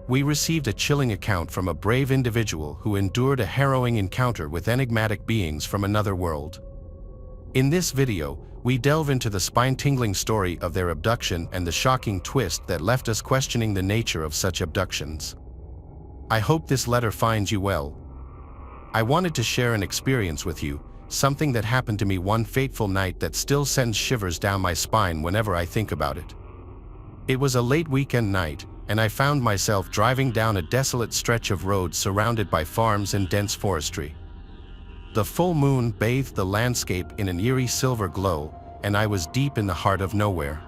We received a chilling account from a brave individual who endured a harrowing encounter with enigmatic beings from another world. In this video, we delve into the spine-tingling story of their abduction and the shocking twist that left us questioning the nature of such abductions. I hope this letter finds you well. I wanted to share an experience with you, something that happened to me one fateful night that still sends shivers down my spine whenever I think about it. It was a late weekend night, and I found myself driving down a desolate stretch of road surrounded by farms and dense forestry. The full moon bathed the landscape in an eerie silver glow, and I was deep in the heart of nowhere.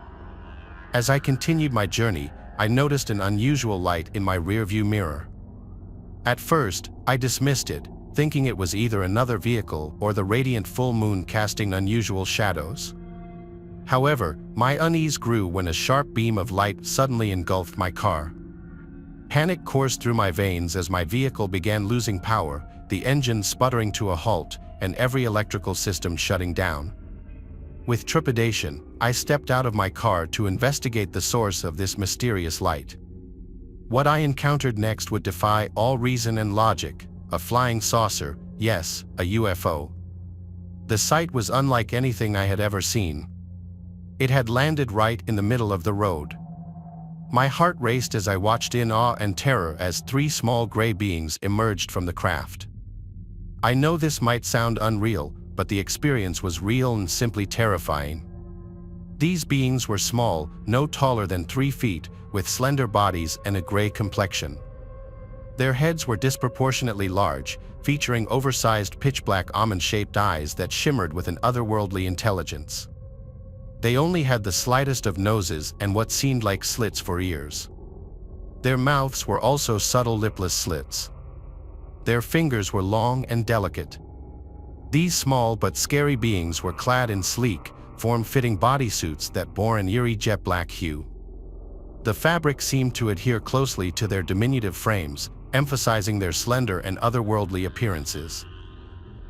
As I continued my journey, I noticed an unusual light in my rearview mirror. At first, I dismissed it, thinking it was either another vehicle or the radiant full moon casting unusual shadows. However, my unease grew when a sharp beam of light suddenly engulfed my car. Panic coursed through my veins as my vehicle began losing power, the engine sputtering to a halt, and every electrical system shutting down. With trepidation, I stepped out of my car to investigate the source of this mysterious light. What I encountered next would defy all reason and logic: a flying saucer, yes, a UFO. The sight was unlike anything I had ever seen. It had landed right in the middle of the road. My heart raced as I watched in awe and terror as three small gray beings emerged from the craft. I know this might sound unreal, but the experience was real and simply terrifying. These beings were small, no taller than 3 feet, with slender bodies and a gray complexion. Their heads were disproportionately large, featuring oversized pitch-black almond-shaped eyes that shimmered with an otherworldly intelligence. They only had the slightest of noses and what seemed like slits for ears. Their mouths were also subtle lipless slits. Their fingers were long and delicate. These small but scary beings were clad in sleek, form-fitting bodysuits that bore an eerie jet-black hue. The fabric seemed to adhere closely to their diminutive frames, emphasizing their slender and otherworldly appearances.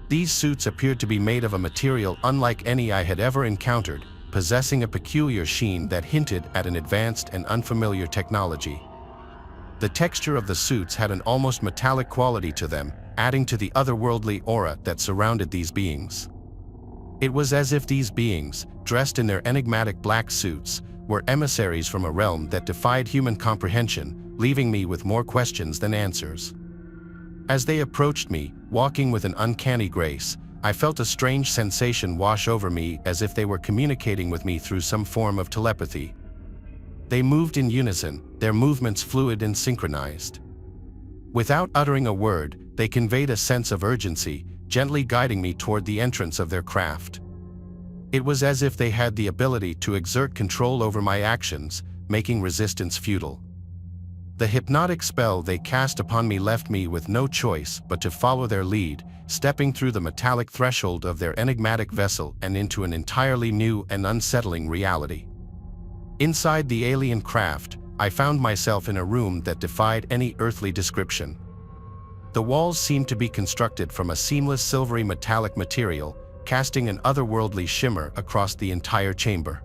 These suits appeared to be made of a material unlike any I had ever encountered, possessing a peculiar sheen that hinted at an advanced and unfamiliar technology. The texture of the suits had an almost metallic quality to them, adding to the otherworldly aura that surrounded these beings. It was as if these beings, dressed in their enigmatic black suits, were emissaries from a realm that defied human comprehension, leaving me with more questions than answers. As they approached me, walking with an uncanny grace, I felt a strange sensation wash over me, as if they were communicating with me through some form of telepathy. They moved in unison, their movements fluid and synchronized. Without uttering a word, they conveyed a sense of urgency, gently guiding me toward the entrance of their craft. It was as if they had the ability to exert control over my actions, making resistance futile. The hypnotic spell they cast upon me left me with no choice but to follow their lead, stepping through the metallic threshold of their enigmatic vessel and into an entirely new and unsettling reality. Inside the alien craft, I found myself in a room that defied any earthly description. The walls seemed to be constructed from a seamless silvery metallic material, casting an otherworldly shimmer across the entire chamber.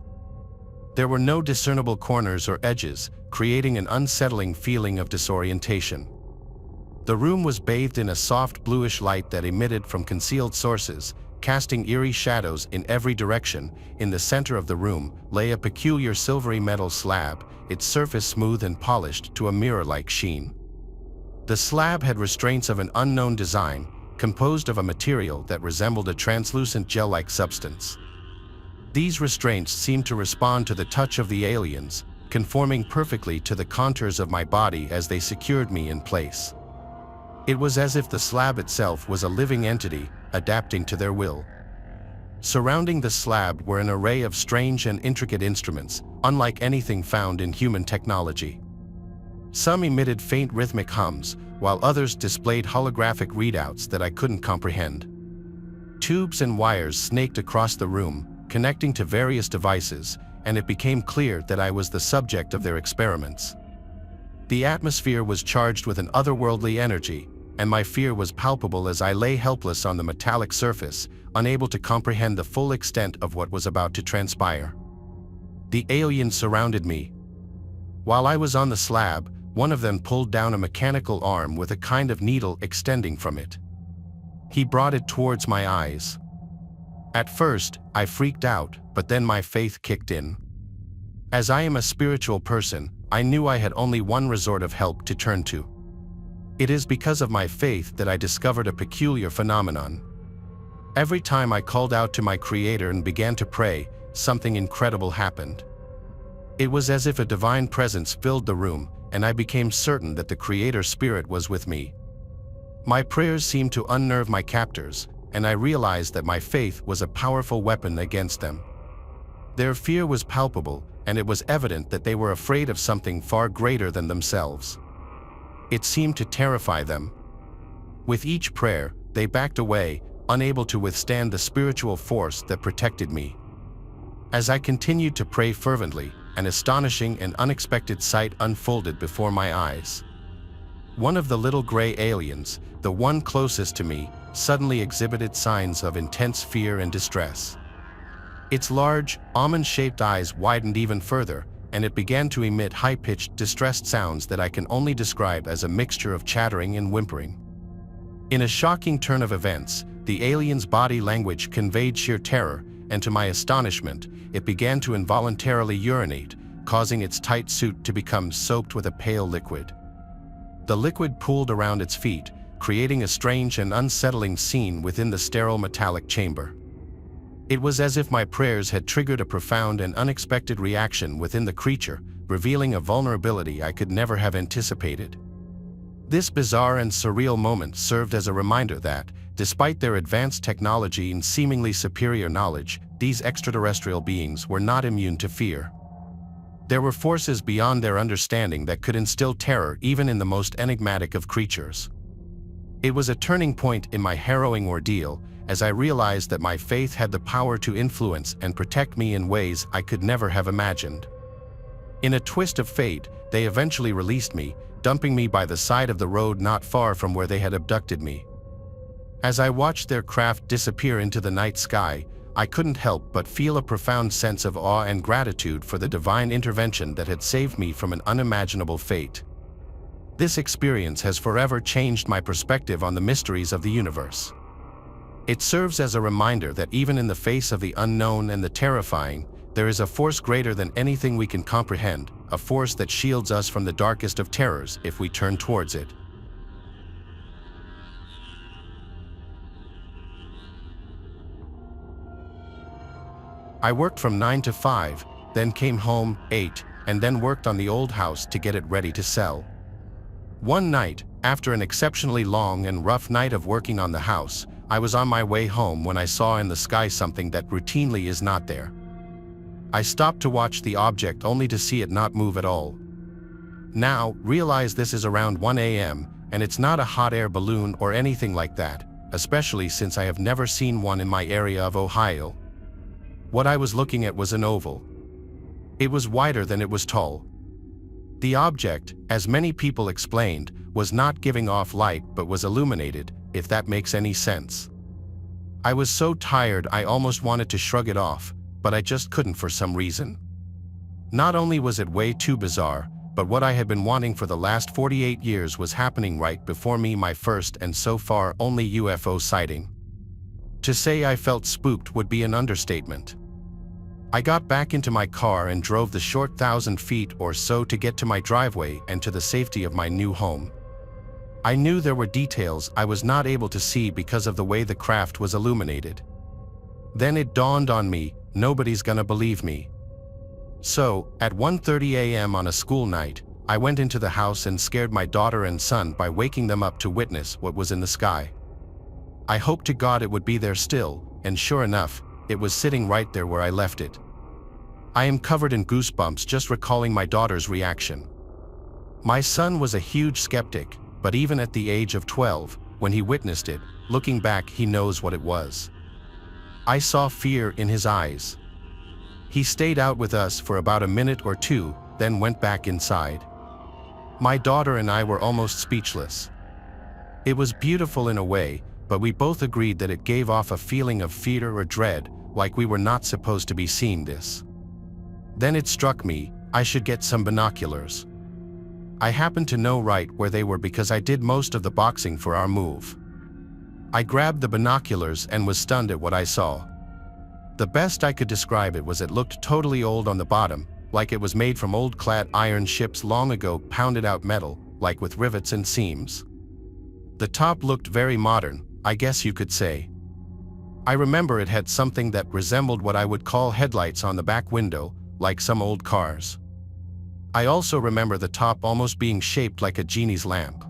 There were no discernible corners or edges, creating an unsettling feeling of disorientation. The room was bathed in a soft bluish light that emitted from concealed sources, casting eerie shadows in every direction. In the center of the room lay a peculiar silvery metal slab, its surface smooth and polished to a mirror-like sheen. The slab had restraints of an unknown design, composed of a material that resembled a translucent gel-like substance. These restraints seemed to respond to the touch of the aliens, conforming perfectly to the contours of my body as they secured me in place. It was as if the slab itself was a living entity, adapting to their will. Surrounding the slab were an array of strange and intricate instruments, unlike anything found in human technology. Some emitted faint rhythmic hums, while others displayed holographic readouts that I couldn't comprehend. Tubes and wires snaked across the room, connecting to various devices, and it became clear that I was the subject of their experiments. The atmosphere was charged with an otherworldly energy, and my fear was palpable as I lay helpless on the metallic surface, unable to comprehend the full extent of what was about to transpire. The aliens surrounded me. While I was on the slab, one of them pulled down a mechanical arm with a kind of needle extending from it. He brought it towards my eyes. At first, I freaked out, but then my faith kicked in. As I am a spiritual person, I knew I had only one resort of help to turn to. It is because of my faith that I discovered a peculiar phenomenon. Every time I called out to my Creator and began to pray, something incredible happened. It was as if a divine presence filled the room, and I became certain that the Creator Spirit was with me. My prayers seemed to unnerve my captors, and I realized that my faith was a powerful weapon against them. Their fear was palpable, and it was evident that they were afraid of something far greater than themselves. It seemed to terrify them. With each prayer, they backed away, unable to withstand the spiritual force that protected me. As I continued to pray fervently, an astonishing and unexpected sight unfolded before my eyes. One of the little gray aliens, the one closest to me, suddenly exhibited signs of intense fear and distress. Its large, almond-shaped eyes widened even further, and it began to emit high-pitched, distressed sounds that I can only describe as a mixture of chattering and whimpering. In a shocking turn of events, the alien's body language conveyed sheer terror, and to my astonishment, it began to involuntarily urinate, causing its tight suit to become soaked with a pale liquid. The liquid pooled around its feet, creating a strange and unsettling scene within the sterile metallic chamber. It was as if my prayers had triggered a profound and unexpected reaction within the creature, revealing a vulnerability I could never have anticipated. This bizarre and surreal moment served as a reminder that, despite their advanced technology and seemingly superior knowledge, these extraterrestrial beings were not immune to fear. There were forces beyond their understanding that could instill terror even in the most enigmatic of creatures. It was a turning point in my harrowing ordeal, as I realized that my faith had the power to influence and protect me in ways I could never have imagined. In a twist of fate, they eventually released me, dumping me by the side of the road not far from where they had abducted me. As I watched their craft disappear into the night sky, I couldn't help but feel a profound sense of awe and gratitude for the divine intervention that had saved me from an unimaginable fate. This experience has forever changed my perspective on the mysteries of the universe. It serves as a reminder that even in the face of the unknown and the terrifying, there is a force greater than anything we can comprehend, a force that shields us from the darkest of terrors if we turn towards it. I worked from 9 to 5, then came home, ate, and then worked on the old house to get it ready to sell. One night, after an exceptionally long and rough night of working on the house, I was on my way home when I saw in the sky something that routinely is not there. I stopped to watch the object only to see it not move at all. Now, realize this is around 1 a.m., and it's not a hot air balloon or anything like that, especially since I have never seen one in my area of Ohio. What I was looking at was an oval. It was wider than it was tall. The object, as many people explained, was not giving off light but was illuminated, if that makes any sense. I was so tired I almost wanted to shrug it off, but I just couldn't for some reason. Not only was it way too bizarre, but what I had been wanting for the last 48 years was happening right before me, my first and so far only UFO sighting. To say I felt spooked would be an understatement. I got back into my car and drove the short 1,000 feet or so to get to my driveway and to the safety of my new home. I knew there were details I was not able to see because of the way the craft was illuminated. Then it dawned on me, nobody's gonna believe me. So, at 1:30 a.m. on a school night, I went into the house and scared my daughter and son by waking them up to witness what was in the sky. I hoped to God it would be there still, and sure enough, it was sitting right there where I left it. I am covered in goosebumps just recalling my daughter's reaction. My son was a huge skeptic, but even at the age of 12, when he witnessed it, looking back he knows what it was. I saw fear in his eyes. He stayed out with us for about a minute or two, then went back inside. My daughter and I were almost speechless. It was beautiful in a way, but we both agreed that it gave off a feeling of fear or dread, like we were not supposed to be seeing this. Then it struck me, I should get some binoculars. I happened to know right where they were because I did most of the boxing for our move. I grabbed the binoculars and was stunned at what I saw. The best I could describe it was it looked totally old on the bottom, like it was made from old clad iron ships long ago, pounded out metal, like with rivets and seams. The top looked very modern, I guess you could say. I remember it had something that resembled what I would call headlights on the back window, like some old cars. I also remember the top almost being shaped like a genie's lamp.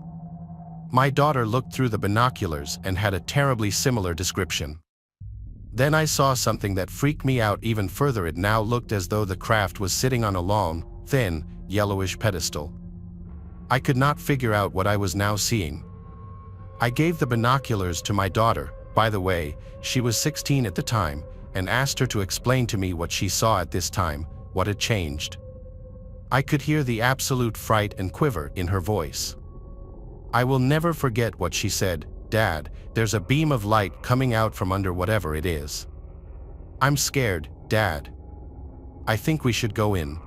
My daughter looked through the binoculars and had a terribly similar description. Then I saw something that freaked me out even further. It now looked as though the craft was sitting on a long, thin, yellowish pedestal. I could not figure out what I was now seeing. I gave the binoculars to my daughter, by the way, she was 16 at the time, and asked her to explain to me what she saw at this time, what had changed. I could hear the absolute fright and quiver in her voice. I will never forget what she said. "Dad, there's a beam of light coming out from under whatever it is. I'm scared, Dad. I think we should go in."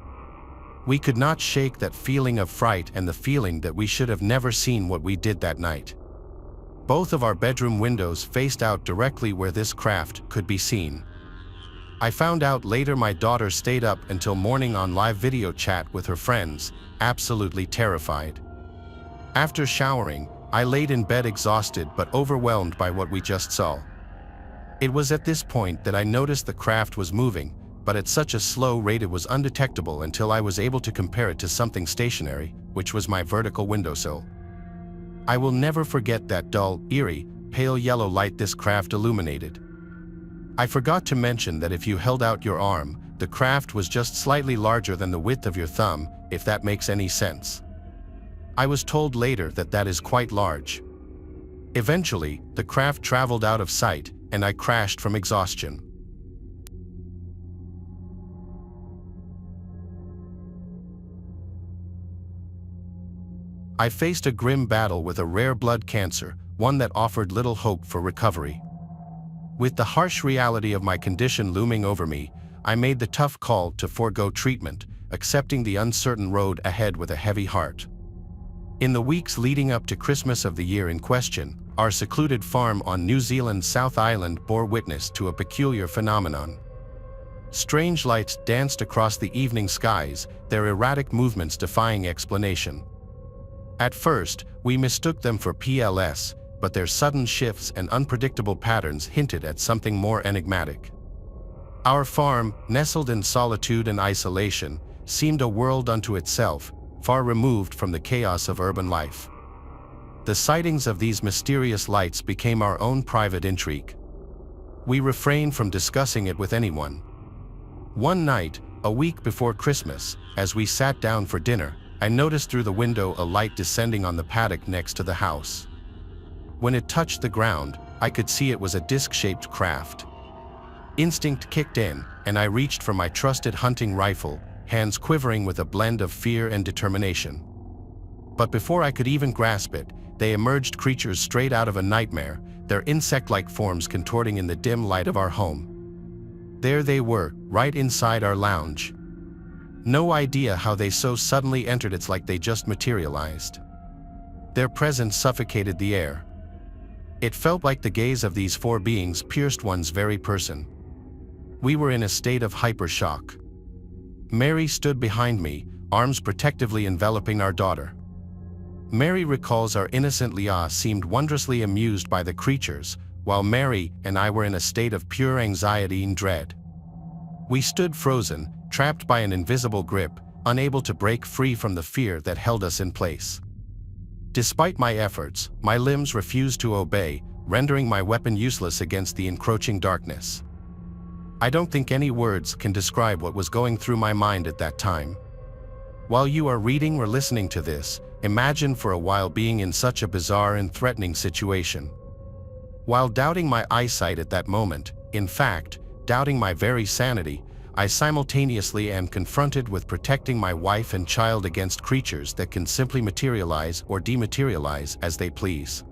We could not shake that feeling of fright and the feeling that we should have never seen what we did that night. Both of our bedroom windows faced out directly where this craft could be seen. I found out later my daughter stayed up until morning on live video chat with her friends, absolutely terrified. After showering, I laid in bed exhausted but overwhelmed by what we just saw. It was at this point that I noticed the craft was moving, but at such a slow rate it was undetectable until I was able to compare it to something stationary, which was my vertical windowsill. I will never forget that dull, eerie, pale yellow light this craft illuminated. I forgot to mention that if you held out your arm, the craft was just slightly larger than the width of your thumb, if that makes any sense. I was told later that that is quite large. Eventually, the craft traveled out of sight, and I crashed from exhaustion. I faced a grim battle with a rare blood cancer, one that offered little hope for recovery. With the harsh reality of my condition looming over me, I made the tough call to forego treatment, accepting the uncertain road ahead with a heavy heart. In the weeks leading up to Christmas of the year in question, our secluded farm on New Zealand's South Island bore witness to a peculiar phenomenon. Strange lights danced across the evening skies, their erratic movements defying explanation. At first, we mistook them for PLS, but their sudden shifts and unpredictable patterns hinted at something more enigmatic. Our farm, nestled in solitude and isolation, seemed a world unto itself, far removed from the chaos of urban life. The sightings of these mysterious lights became our own private intrigue. We refrained from discussing it with anyone. One night, a week before Christmas, as we sat down for dinner, I noticed through the window a light descending on the paddock next to the house. When it touched the ground, I could see it was a disc-shaped craft. Instinct kicked in, and I reached for my trusted hunting rifle, hands quivering with a blend of fear and determination. But before I could even grasp it, they emerged, creatures straight out of a nightmare, their insect-like forms contorting in the dim light of our home. There they were, right inside our lounge. No idea how they so suddenly entered. It's like they just materialized. Their presence suffocated the air. It felt like the gaze of these four beings pierced one's very person. We were in a state of hyper-shock. Mary stood behind me, arms protectively enveloping our daughter. Mary recalls our innocent Leah seemed wondrously amused by the creatures, while Mary and I were in a state of pure anxiety and dread. We stood frozen, trapped by an invisible grip, unable to break free from the fear that held us in place. Despite my efforts, my limbs refused to obey, rendering my weapon useless against the encroaching darkness. I don't think any words can describe what was going through my mind at that time. While you are reading or listening to this, imagine for a while being in such a bizarre and threatening situation. While doubting my eyesight at that moment, in fact, doubting my very sanity, I simultaneously am confronted with protecting my wife and child against creatures that can simply materialize or dematerialize as they please.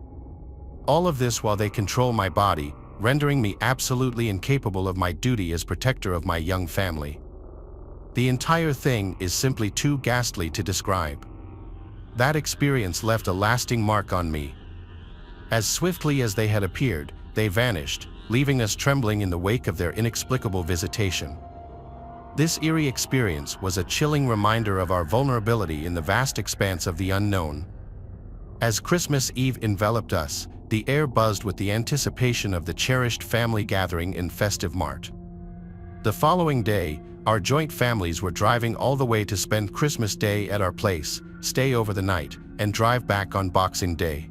All of this while they control my body, rendering me absolutely incapable of my duty as protector of my young family. The entire thing is simply too ghastly to describe. That experience left a lasting mark on me. As swiftly as they had appeared, they vanished, leaving us trembling in the wake of their inexplicable visitation. This eerie experience was a chilling reminder of our vulnerability in the vast expanse of the unknown. As Christmas Eve enveloped us, the air buzzed with the anticipation of the cherished family gathering in festive mart. The following day, our joint families were driving all the way to spend Christmas Day at our place, stay over the night, and drive back on Boxing Day.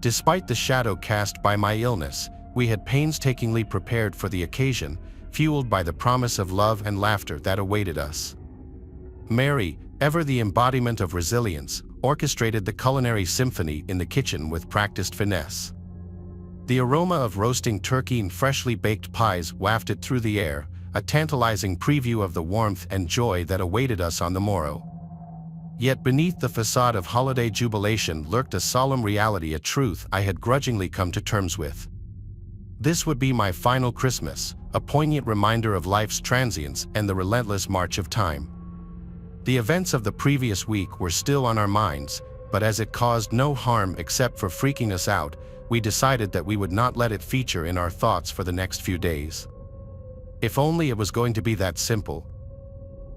Despite the shadow cast by my illness, we had painstakingly prepared for the occasion, fueled by the promise of love and laughter that awaited us. Mary, ever the embodiment of resilience, orchestrated the culinary symphony in the kitchen with practiced finesse. The aroma of roasting turkey and freshly baked pies wafted through the air, a tantalizing preview of the warmth and joy that awaited us on the morrow. Yet beneath the facade of holiday jubilation lurked a solemn reality, a truth I had grudgingly come to terms with. This would be my final Christmas, a poignant reminder of life's transience and the relentless march of time. The events of the previous week were still on our minds, but as it caused no harm except for freaking us out, we decided that we would not let it feature in our thoughts for the next few days. If only it was going to be that simple.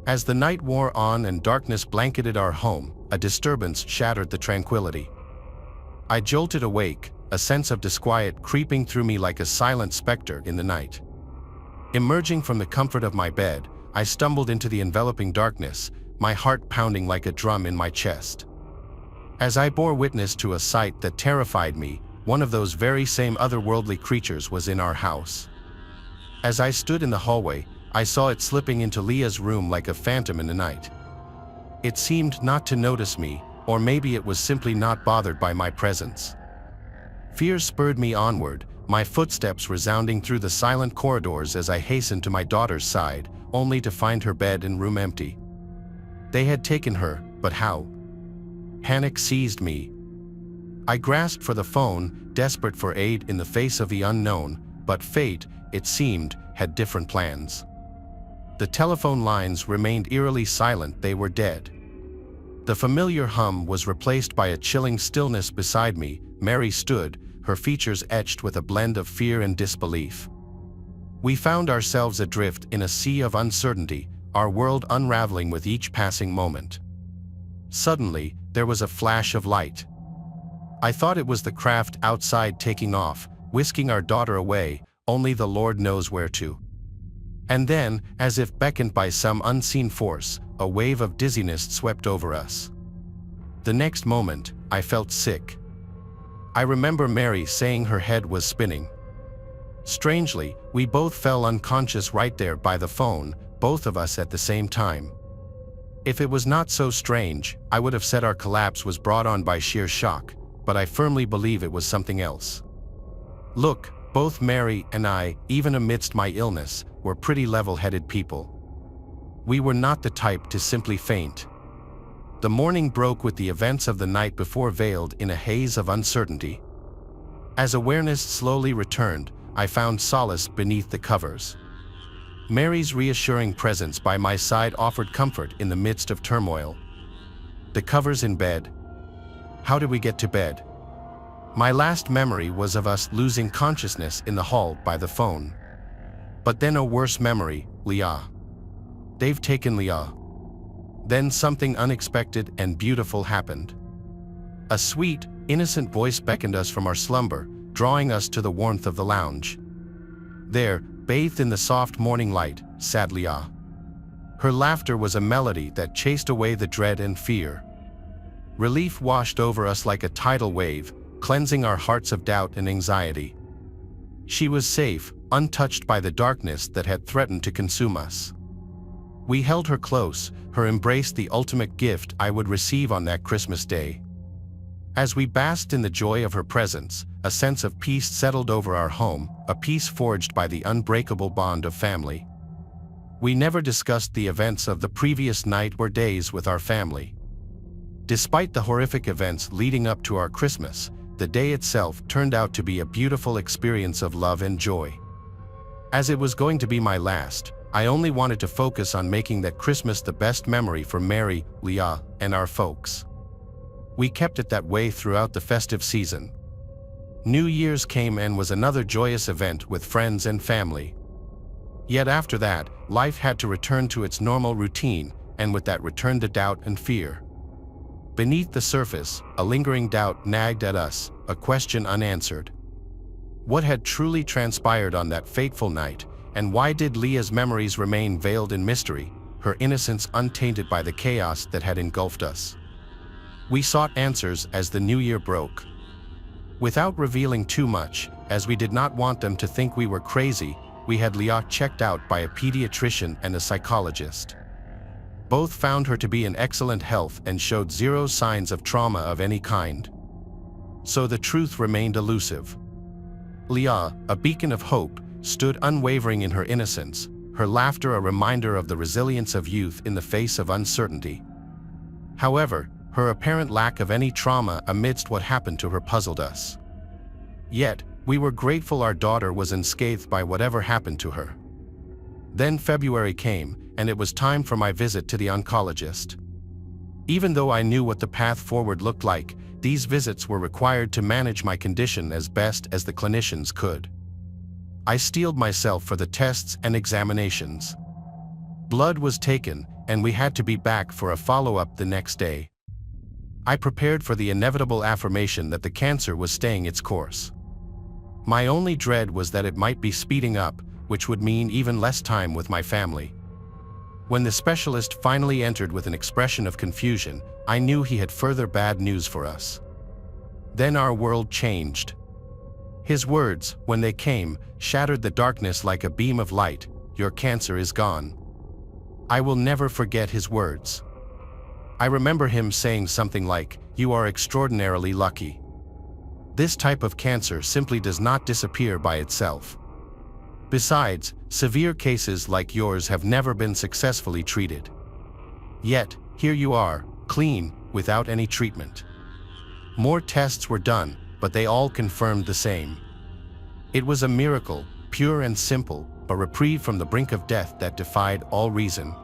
As the night wore on and darkness blanketed our home, a disturbance shattered the tranquility. I jolted awake, a sense of disquiet creeping through me like a silent specter in the night. Emerging from the comfort of my bed, I stumbled into the enveloping darkness, my heart pounding like a drum in my chest. As I bore witness to a sight that terrified me, one of those very same otherworldly creatures was in our house. As I stood in the hallway, I saw it slipping into Leah's room like a phantom in the night. It seemed not to notice me, or maybe it was simply not bothered by my presence. Fear spurred me onward, my footsteps resounding through the silent corridors as I hastened to my daughter's side, only to find her bed and room empty. They had taken her, but how? Panic seized me. I grasped for the phone, desperate for aid in the face of the unknown, but fate, it seemed, had different plans. The telephone lines remained eerily silent, they were dead. The familiar hum was replaced by a chilling stillness beside me. Mary stood, her features etched with a blend of fear and disbelief. We found ourselves adrift in a sea of uncertainty, our world unraveling with each passing moment. Suddenly, there was a flash of light. I thought it was the craft outside taking off, whisking our daughter away, only the Lord knows where to. And then, as if beckoned by some unseen force, a wave of dizziness swept over us. The next moment, I felt sick. I remember Mary saying her head was spinning. Strangely, we both fell unconscious right there by the phone, both of us at the same time. If it was not so strange, I would have said our collapse was brought on by sheer shock, but I firmly believe it was something else. Look, both Mary and I, even amidst my illness, were pretty level-headed people. We were not the type to simply faint. The morning broke with the events of the night before veiled in a haze of uncertainty. As awareness slowly returned, I found solace beneath the covers. Mary's reassuring presence by my side offered comfort in the midst of turmoil. The covers in bed. How did we get to bed? My last memory was of us losing consciousness in the hall by the phone. But then a worse memory, Leah. They've taken Leah. Then something unexpected and beautiful happened. A sweet, innocent voice beckoned us from our slumber, drawing us to the warmth of the lounge. There, bathed in the soft morning light, sat Leah. Her laughter was a melody that chased away the dread and fear. Relief washed over us like a tidal wave, cleansing our hearts of doubt and anxiety. She was safe, untouched by the darkness that had threatened to consume us. We held her close, her embrace the ultimate gift I would receive on that Christmas day. As we basked in the joy of her presence, a sense of peace settled over our home, a peace forged by the unbreakable bond of family. We never discussed the events of the previous night or days with our family. Despite the horrific events leading up to our Christmas, the day itself turned out to be a beautiful experience of love and joy. As it was going to be my last, I only wanted to focus on making that Christmas the best memory for Mary, Leah, and our folks. We kept it that way throughout the festive season. New Year's came and was another joyous event with friends and family. Yet after that, life had to return to its normal routine, and with that returned the doubt and fear. Beneath the surface, a lingering doubt nagged at us, a question unanswered. What had truly transpired on that fateful night, and why did Leah's memories remain veiled in mystery, her innocence untainted by the chaos that had engulfed us? We sought answers as the new year broke. Without revealing too much, as we did not want them to think we were crazy, we had Leah checked out by a pediatrician and a psychologist. Both found her to be in excellent health and showed zero signs of trauma of any kind. So the truth remained elusive. Leah, a beacon of hope, stood unwavering in her innocence, her laughter a reminder of the resilience of youth in the face of uncertainty. However, her apparent lack of any trauma amidst what happened to her puzzled us. Yet, we were grateful our daughter was unscathed by whatever happened to her. Then February came, and it was time for my visit to the oncologist. Even though I knew what the path forward looked like, these visits were required to manage my condition as best as the clinicians could. I steeled myself for the tests and examinations. Blood was taken, and we had to be back for a follow-up the next day. I prepared for the inevitable affirmation that the cancer was staying its course. My only dread was that it might be speeding up, which would mean even less time with my family. When the specialist finally entered with an expression of confusion, I knew he had further bad news for us. Then our world changed. His words, when they came, shattered the darkness like a beam of light. Your cancer is gone. I will never forget his words. I remember him saying something like, "You are extraordinarily lucky. This type of cancer simply does not disappear by itself. Besides, severe cases like yours have never been successfully treated. Yet, here you are, clean, without any treatment." More tests were done, but they all confirmed the same. It was a miracle, pure and simple, a reprieve from the brink of death that defied all reason.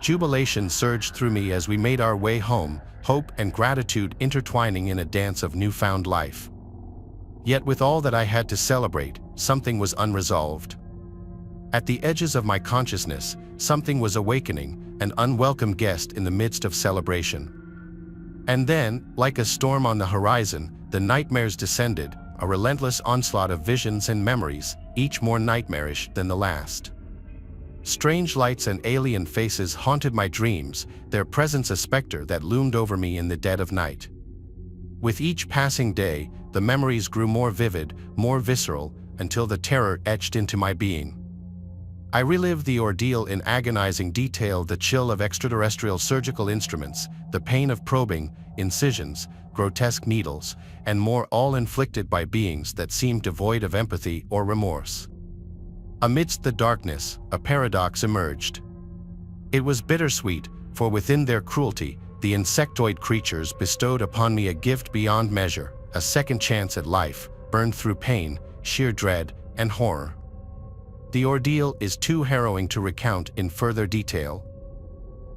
Jubilation surged through me as we made our way home, hope and gratitude intertwining in a dance of newfound life. Yet with all that I had to celebrate, something was unresolved. At the edges of my consciousness, something was awakening, an unwelcome guest in the midst of celebration. And then, like a storm on the horizon, the nightmares descended, a relentless onslaught of visions and memories, each more nightmarish than the last. Strange lights and alien faces haunted my dreams, their presence a specter that loomed over me in the dead of night. With each passing day, the memories grew more vivid, more visceral, until the terror etched into my being. I relived the ordeal in agonizing detail, the chill of extraterrestrial surgical instruments, the pain of probing, incisions, grotesque needles, and more, all inflicted by beings that seemed devoid of empathy or remorse. Amidst the darkness, a paradox emerged. It was bittersweet, for within their cruelty, the insectoid creatures bestowed upon me a gift beyond measure, a second chance at life, burned through pain, sheer dread, and horror. The ordeal is too harrowing to recount in further detail.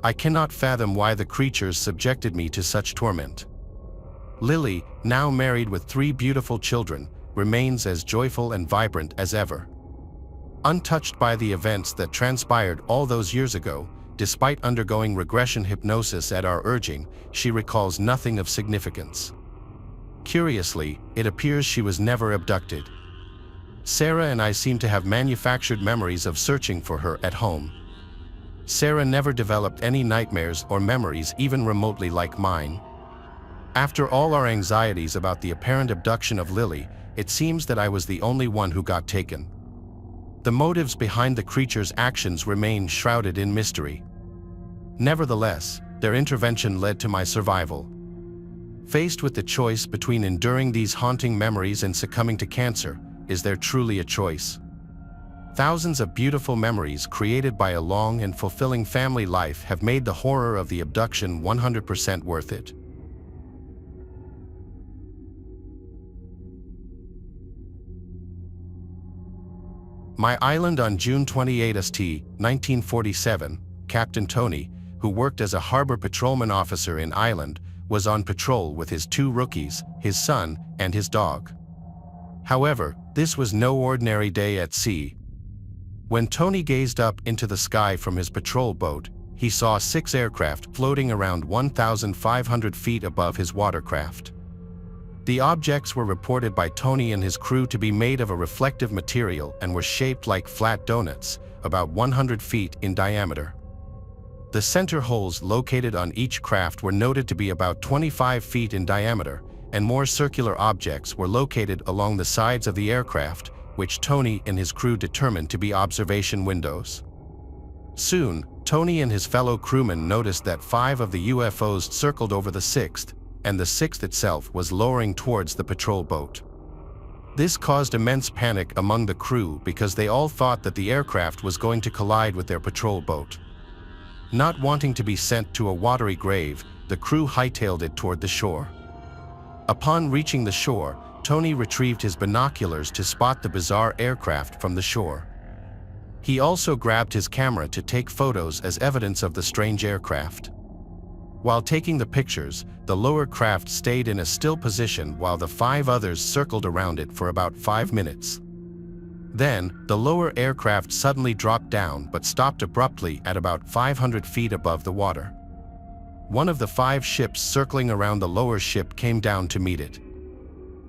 I cannot fathom why the creatures subjected me to such torment. Lily, now married with 3 beautiful children, remains as joyful and vibrant as ever. Untouched by the events that transpired all those years ago, despite undergoing regression hypnosis at our urging, she recalls nothing of significance. Curiously, it appears she was never abducted. Sarah and I seem to have manufactured memories of searching for her at home. Sarah never developed any nightmares or memories even remotely like mine. After all our anxieties about the apparent abduction of Lily, it seems that I was the only one who got taken. The motives behind the creatures' actions remain shrouded in mystery. Nevertheless, their intervention led to my survival. Faced with the choice between enduring these haunting memories and succumbing to cancer, is there truly a choice? Thousands of beautiful memories created by a long and fulfilling family life have made the horror of the abduction 100% worth it. My island on June 28, 1947, Captain Tony, who worked as a harbor patrolman officer in Ireland, was on patrol with his 2 rookies, his son, and his dog. However, this was no ordinary day at sea. When Tony gazed up into the sky from his patrol boat, he saw 6 aircraft floating around 1,500 feet above his watercraft. The objects were reported by Tony and his crew to be made of a reflective material and were shaped like flat donuts, about 100 feet in diameter. The center holes located on each craft were noted to be about 25 feet in diameter, and more circular objects were located along the sides of the aircraft, which Tony and his crew determined to be observation windows. Soon, Tony and his fellow crewmen noticed that 5 of the UFOs circled over the 6th, and the 6th itself was lowering towards the patrol boat. This caused immense panic among the crew because they all thought that the aircraft was going to collide with their patrol boat. Not wanting to be sent to a watery grave, the crew hightailed it toward the shore. Upon reaching the shore, Tony retrieved his binoculars to spot the bizarre aircraft from the shore. He also grabbed his camera to take photos as evidence of the strange aircraft. While taking the pictures, the lower craft stayed in a still position while the 5 others circled around it for about 5 minutes. Then, the lower aircraft suddenly dropped down but stopped abruptly at about 500 feet above the water. One of the 5 ships circling around the lower ship came down to meet it.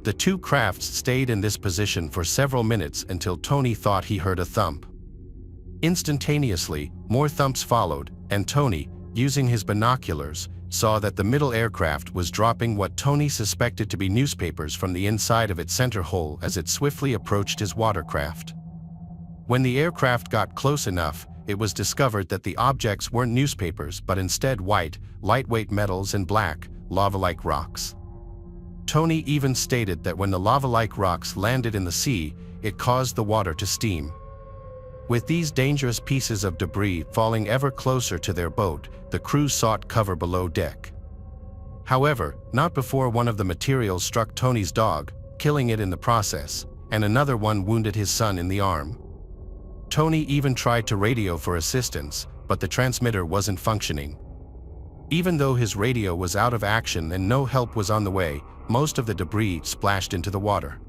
The 2 crafts stayed in this position for several minutes until Tony thought he heard a thump. Instantaneously, more thumps followed, and Tony, using his binoculars, saw that the middle aircraft was dropping what Tony suspected to be newspapers from the inside of its center hole as it swiftly approached his watercraft. When the aircraft got close enough, it was discovered that the objects weren't newspapers but instead white, lightweight metals and black, lava-like rocks. Tony even stated that when the lava-like rocks landed in the sea, it caused the water to steam. With these dangerous pieces of debris falling ever closer to their boat, the crew sought cover below deck. However, not before one of the materials struck Tony's dog, killing it in the process, and another one wounded his son in the arm. Tony even tried to radio for assistance, but the transmitter wasn't functioning. Even though his radio was out of action and no help was on the way, most of the debris splashed into the water.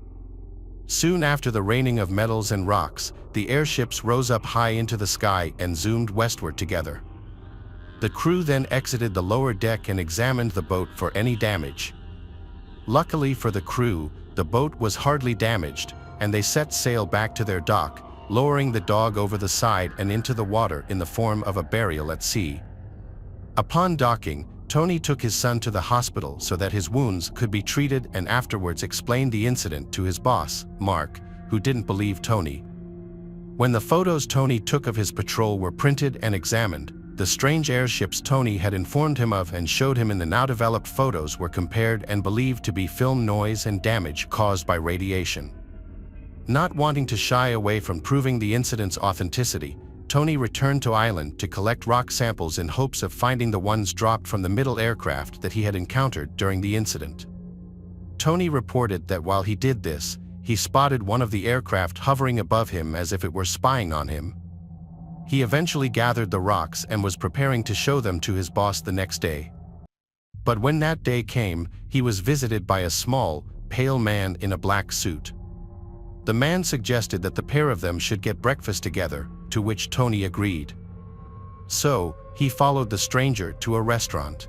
Soon after the raining of metals and rocks, the airships rose up high into the sky and zoomed westward together. The crew then exited the lower deck and examined the boat for any damage. Luckily for the crew, the boat was hardly damaged, and they set sail back to their dock, lowering the dog over the side and into the water in the form of a burial at sea. Upon docking, Tony took his son to the hospital so that his wounds could be treated and afterwards explained the incident to his boss, Mark, who didn't believe Tony. When the photos Tony took of his patrol were printed and examined, the strange airships Tony had informed him of and showed him in the now-developed photos were compared and believed to be film noise and damage caused by radiation. Not wanting to shy away from proving the incident's authenticity, Tony returned to island to collect rock samples in hopes of finding the ones dropped from the middle aircraft that he had encountered during the incident. Tony reported that while he did this, he spotted one of the aircraft hovering above him as if it were spying on him. He eventually gathered the rocks and was preparing to show them to his boss the next day. But when that day came, he was visited by a small, pale man in a black suit. The man suggested that the pair of them should get breakfast together, to which Tony agreed. So, he followed the stranger to a restaurant.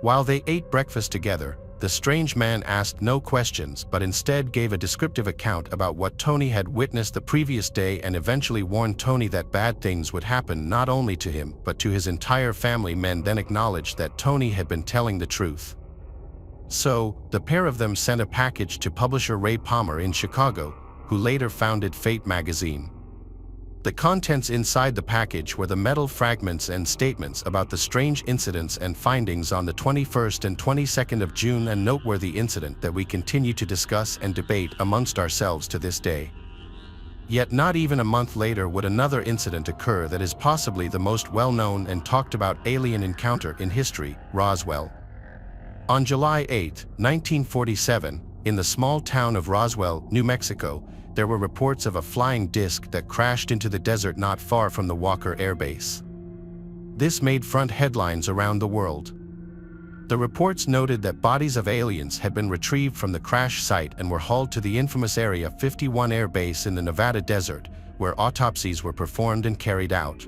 While they ate breakfast together, the strange man asked no questions but instead gave a descriptive account about what Tony had witnessed the previous day and eventually warned Tony that bad things would happen not only to him but to his entire family. Men then acknowledged that Tony had been telling the truth. So, the pair of them sent a package to publisher Ray Palmer in Chicago, who later founded Fate magazine. The contents inside the package were the metal fragments and statements about the strange incidents and findings on the 21st and 22nd of June, a noteworthy incident that we continue to discuss and debate amongst ourselves to this day. Yet not even a month later would another incident occur that is possibly the most well-known and talked about alien encounter in history, Roswell. On July 8, 1947, in the small town of Roswell, New Mexico, there were reports of a flying disc that crashed into the desert not far from the Walker Air Base. This made front headlines around the world. The reports noted that bodies of aliens had been retrieved from the crash site and were hauled to the infamous Area 51 air base in the Nevada desert, where autopsies were performed and carried out.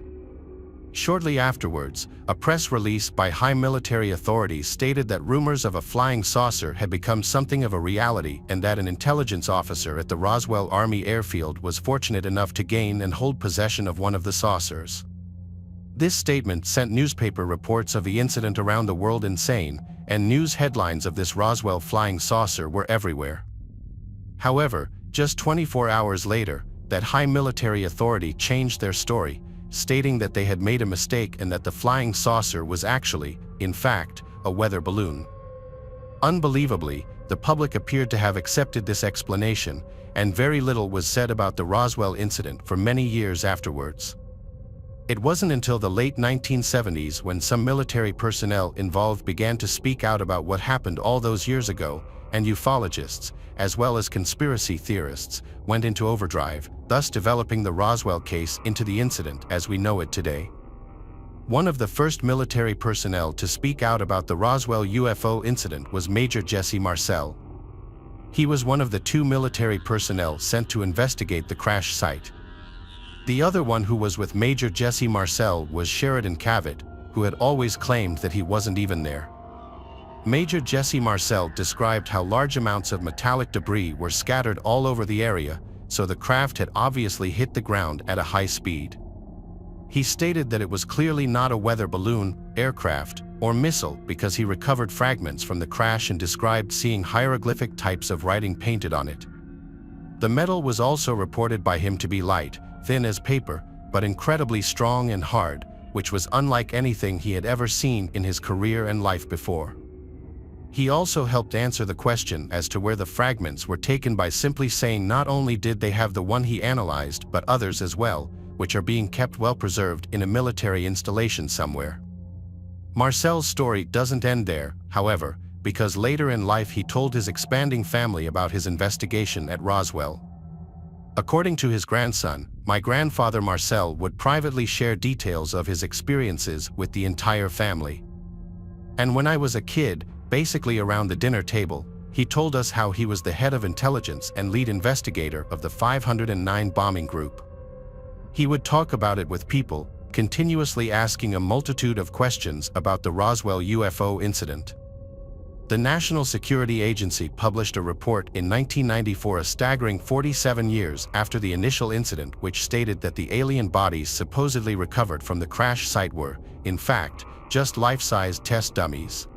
Shortly afterwards, a press release by high military authorities stated that rumors of a flying saucer had become something of a reality and that an intelligence officer at the Roswell Army Airfield was fortunate enough to gain and hold possession of one of the saucers. This statement sent newspaper reports of the incident around the world insane, and news headlines of this Roswell flying saucer were everywhere. However, just 24 hours later, that high military authority changed their story, stating that they had made a mistake and that the flying saucer was actually, in fact, a weather balloon. Unbelievably, the public appeared to have accepted this explanation, and very little was said about the Roswell incident for many years afterwards. It wasn't until the late 1970s when some military personnel involved began to speak out about what happened all those years ago, and ufologists, as well as conspiracy theorists, went into overdrive, thus developing the Roswell case into the incident as we know it today. One of the first military personnel to speak out about the Roswell UFO incident was Major Jesse Marcel. He was one of the 2 military personnel sent to investigate the crash site. The other one who was with Major Jesse Marcel was Sheridan Cavett, who had always claimed that he wasn't even there. Major Jesse Marcel described how large amounts of metallic debris were scattered all over the area, so the craft had obviously hit the ground at a high speed. He stated that it was clearly not a weather balloon, aircraft, or missile because he recovered fragments from the crash and described seeing hieroglyphic types of writing painted on it. The metal was also reported by him to be light, thin as paper, but incredibly strong and hard, which was unlike anything he had ever seen in his career and life before. He also helped answer the question as to where the fragments were taken by simply saying not only did they have the one he analyzed but others as well, which are being kept well preserved in a military installation somewhere. Marcel's story doesn't end there, however, because later in life he told his expanding family about his investigation at Roswell. According to his grandson, my grandfather Marcel would privately share details of his experiences with the entire family. And when I was a kid, basically around the dinner table, he told us how he was the head of intelligence and lead investigator of the 509 bombing group. He would talk about it with people, continuously asking a multitude of questions about the Roswell UFO incident. The National Security Agency published a report in 1994, a staggering 47 years after the initial incident, which stated that the alien bodies supposedly recovered from the crash site were, in fact, just life-sized test dummies.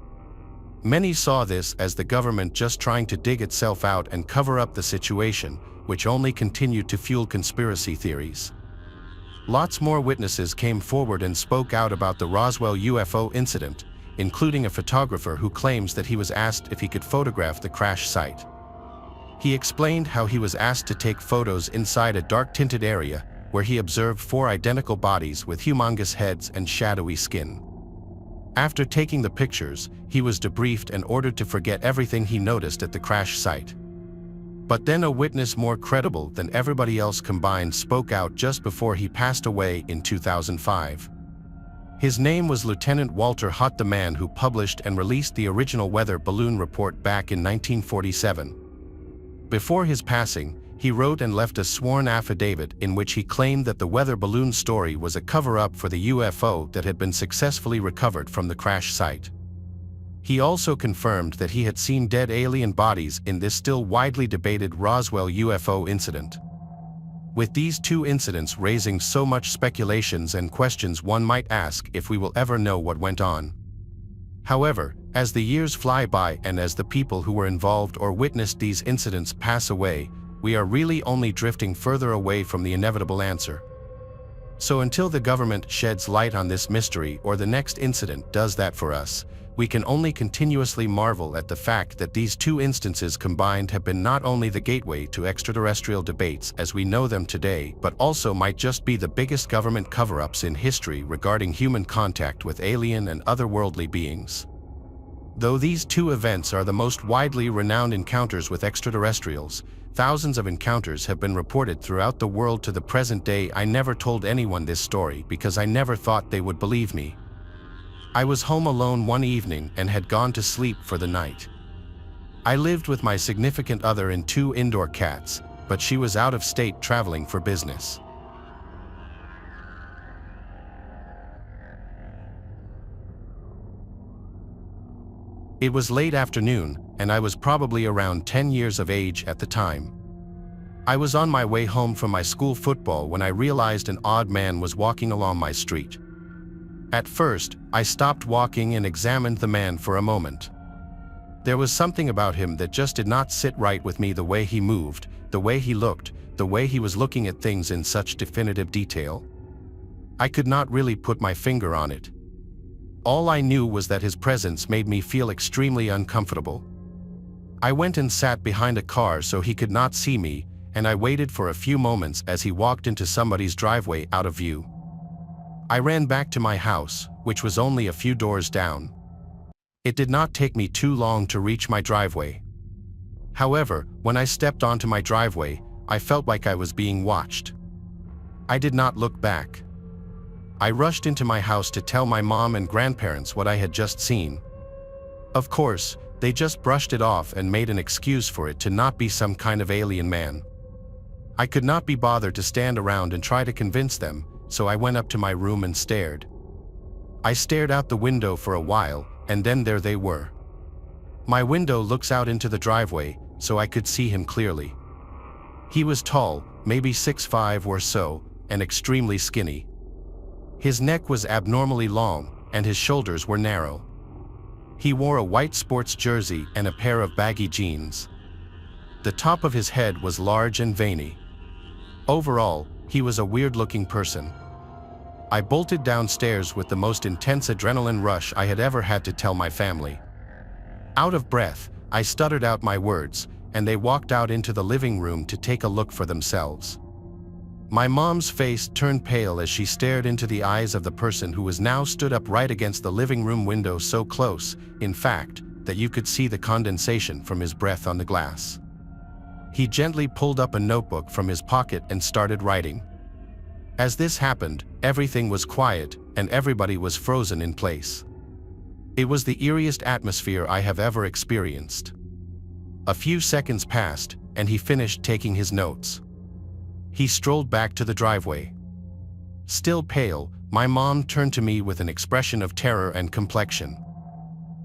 Many saw this as the government just trying to dig itself out and cover up the situation, which only continued to fuel conspiracy theories. Lots more witnesses came forward and spoke out about the Roswell UFO incident, including a photographer who claims that he was asked if he could photograph the crash site. He explained how he was asked to take photos inside a dark-tinted area, where he observed 4 identical bodies with humongous heads and shadowy skin. After taking the pictures, he was debriefed and ordered to forget everything he noticed at the crash site. But then a witness more credible than everybody else combined spoke out just before he passed away in 2005. His name was Lieutenant Walter Haut, the man who published and released the original weather balloon report back in 1947. Before his passing, he wrote and left a sworn affidavit in which he claimed that the weather balloon story was a cover-up for the UFO that had been successfully recovered from the crash site. He also confirmed that he had seen dead alien bodies in this still widely debated Roswell UFO incident. With these 2 incidents raising so much speculations and questions, one might ask if we will ever know what went on. However, as the years fly by and as the people who were involved or witnessed these incidents pass away, we are really only drifting further away from the inevitable answer. So until the government sheds light on this mystery or the next incident does that for us, we can only continuously marvel at the fact that these 2 instances combined have been not only the gateway to extraterrestrial debates as we know them today, but also might just be the biggest government cover-ups in history regarding human contact with alien and otherworldly beings. Though these 2 events are the most widely renowned encounters with extraterrestrials, thousands of encounters have been reported throughout the world to the present day. I never told anyone this story because I never thought they would believe me. I was home alone one evening and had gone to sleep for the night. I lived with my significant other and 2 indoor cats, but she was out of state traveling for business. It was late afternoon, and I was probably around 10 years of age at the time. I was on my way home from my school football when I realized an odd man was walking along my street. At first, I stopped walking and examined the man for a moment. There was something about him that just did not sit right with me, the way he moved, the way he looked, the way he was looking at things in such definitive detail. I could not really put my finger on it. All I knew was that his presence made me feel extremely uncomfortable. I went and sat behind a car so he could not see me, and I waited for a few moments as he walked into somebody's driveway out of view. I ran back to my house, which was only a few doors down. It did not take me too long to reach my driveway. However, when I stepped onto my driveway, I felt like I was being watched. I did not look back. I rushed into my house to tell my mom and grandparents what I had just seen. Of course, they just brushed it off and made an excuse for it to not be some kind of alien man. I could not be bothered to stand around and try to convince them, so I went up to my room and stared. I stared out the window for a while, and then there they were. My window looks out into the driveway, so I could see him clearly. He was tall, maybe 6'5" or so, and extremely skinny. His neck was abnormally long, and his shoulders were narrow. He wore a white sports jersey and a pair of baggy jeans. The top of his head was large and veiny. Overall, he was a weird-looking person. I bolted downstairs with the most intense adrenaline rush I had ever had to tell my family. Out of breath, I stuttered out my words, and they walked out into the living room to take a look for themselves. My mom's face turned pale as she stared into the eyes of the person who was now stood up right against the living room window, so close, in fact, that you could see the condensation from his breath on the glass. He gently pulled up a notebook from his pocket and started writing. As this happened, everything was quiet, and everybody was frozen in place. It was the eeriest atmosphere I have ever experienced. A few seconds passed, and he finished taking his notes. He strolled back to the driveway. Still pale, my mom turned to me with an expression of terror and complexion.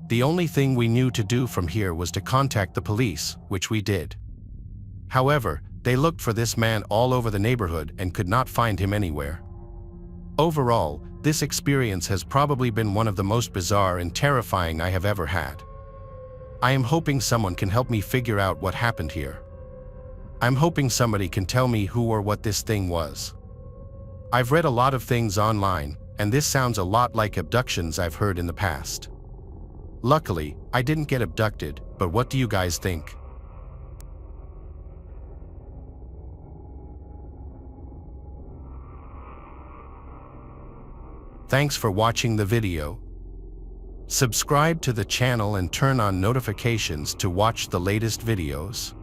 The only thing we knew to do from here was to contact the police, which we did. However, they looked for this man all over the neighborhood and could not find him anywhere. Overall, this experience has probably been one of the most bizarre and terrifying I have ever had. I am hoping someone can help me figure out what happened here. I'm hoping somebody can tell me who or what this thing was. I've read a lot of things online, and this sounds a lot like abductions I've heard in the past. Luckily, I didn't get abducted, but what do you guys think? Thanks for watching the video. Subscribe to the channel and turn on notifications to watch the latest videos.